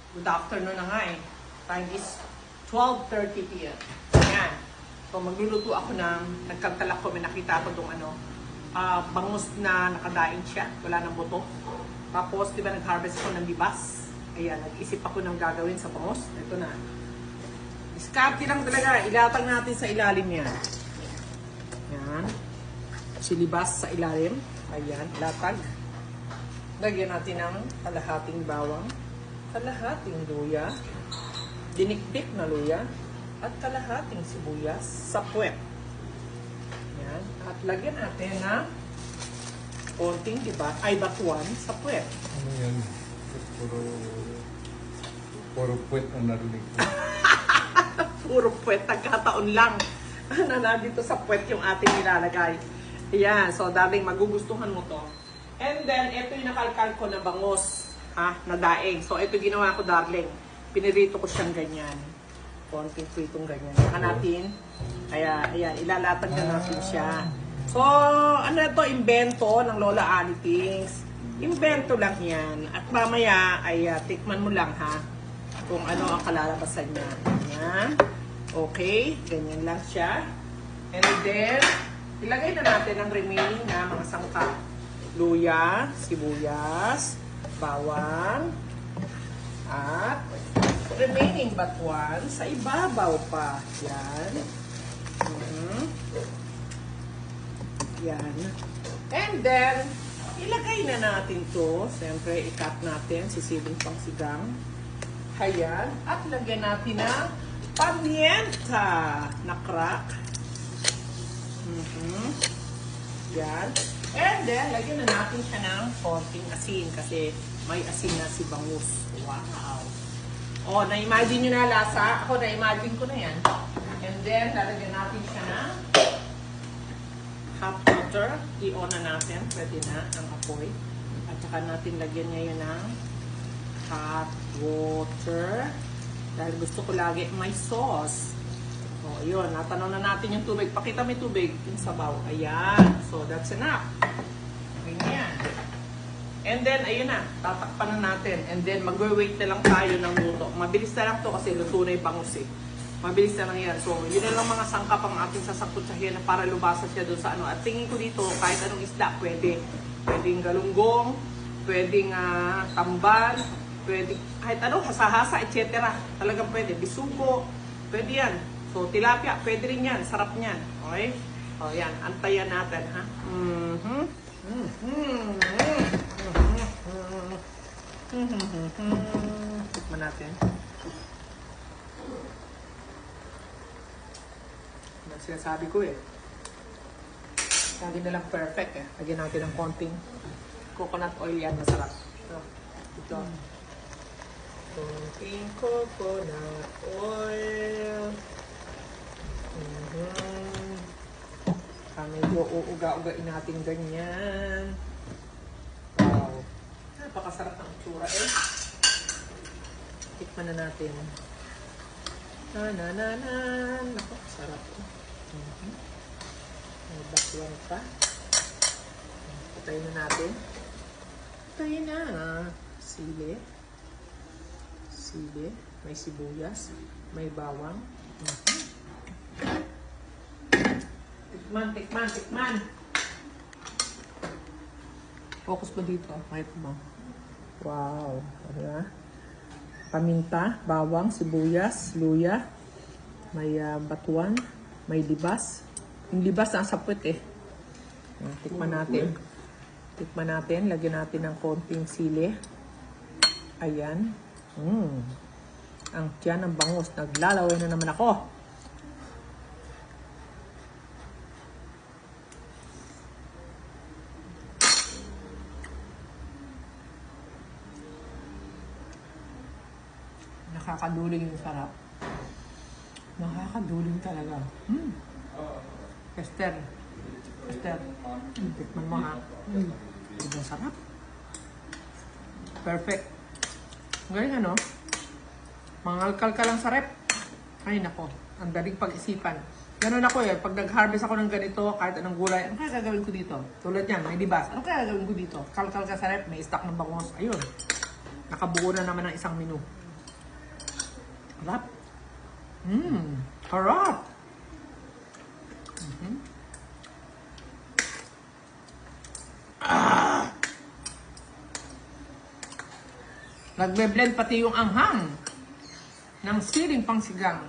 Good afternoon na nga eh. Time is 12:30 p.m. Ayan. So magluluto ako ng, nagkagtalak ko, may nakita ko itong bangus na nakadaing siya. Wala ng buto. Tapos, di ba nag-harvest ako ng libas? Ayan, nag-isip ako ng gagawin sa bangus. Ito na. Diskarte lang talaga. Ilatag natin sa ilalim yan. Ayan. Silibas sa ilalim. Ayan, latag. Lagyan natin ng kalahating bawang, kalahating luya, dinikdik na luya, at kalahating sibuyas sa puwet. Ayan. At lagyan natin ng konting batuan sa puwet. Ano yan? Puro puwet ang narinig ko. Puro puwet, nagkataon lang na nandito sa puwet yung ating nilalagay. Ayan, so darling, magugustuhan mo to. And then, ito yung nakalkal ko na bangus, na daing. So, ito ginawa ko, darling. Pinirito ko siyang ganyan. Konting pritong ganyan. Saka natin, ayan, ilalatag na natin siya. So, ano ito, invento ng Lola Annie Things. Invento lang yan. At mamaya, tikman mo lang, ha, kung ano ang kalalabasan niya. Ayan. Okay, ganyan lang siya. And then, ilagay na natin ang remaining na mga sangkap. Luya, sibuyas, bawang, at remaining batuan sa ibabaw pa. Yan. Yan. And then, ilagay na natin to. Siyempre, i-cut natin. Sisilong pang sigang. Ayan. At lagyan natin ng pamienta na crack. Yan. And then, lagyan na natin siya ng konting asin kasi may asin na si bangus. Wow! Oh, na-imagine nyo na lasa. Ako, na-imagine ko na yan. And then, lalagyan natin siya ng hot water. I-on na natin. Pwede na ang apoy. At saka natin lagyan niya yun ng hot water. Dahil gusto ko lagi may sauce. O, yun. Natanaw na natin yung tubig. Pakita may tubig. Yung sabaw. Ayan. So, that's enough. Ganyan. And then, ayun na. Tatakpan na natin. And then, mag-wait na lang tayo ng luto. Mabilis na lang to kasi luto na yung bangus eh. Mabilis na lang yan. So, yun na lang mga sangkap ang ating sasakot sa hiyan para lubasa siya doon sa ano. At tingin ko dito, kahit anong isda, pwede. Pwedeng galunggong, pwedeng tamban, pwedeng kahit ano, hasa-hasa, etc. Talagang pwede. Bisugo, pwede yan. So, tilapia, pwede rin yan. Sarap niyan. Okay? O, yan. Antayan natin, ha? Tikman natin. Ano sinasabi ko eh. Lagi na lang perfect eh. Lagyan natin ng konting coconut oil yan. Masarap. So, ito. Konting coconut oil. Medyo uuga-ugain natin ganyan. Wow. Napakasarap ng itsura eh. Tikman na natin. Naku, sarap. May bakwan pa. Patayin na natin. Patayin na. Sili. Sili. May sibuyas. May bawang. Tikman. Focus mo dito. Kahit mo. Wow. Ano? Paminta, bawang, sibuyas, luya. May batuan. May libas. Yung libas nasa puwet eh. Tikman natin. Tikman natin. Lagyan natin ng konting sili. Ayan. Ang tiyan ng bangus. Naglalaway na naman ako. Nakakaduling yung sarap. Nakakaduling talaga. Esther, tikman mo ha. Ibang sarap. Perfect. Ngayon ano, mangalkal ka lang sa rep. Ay nako, ang daling pag-isipan. Ganun ako eh, pag nag-harvest ako ng ganito, kahit anong gulay, ano kaya gagawin ko dito? Tulad yan, may libas. Ano kaya gagawin ko dito? Kalkal ka sa rep, may stock ng bangus. Ayun. Nakabuo na naman ng isang menu. Harap. Harap. Nagbe-blend pati yung anghang ng siling pangsigang.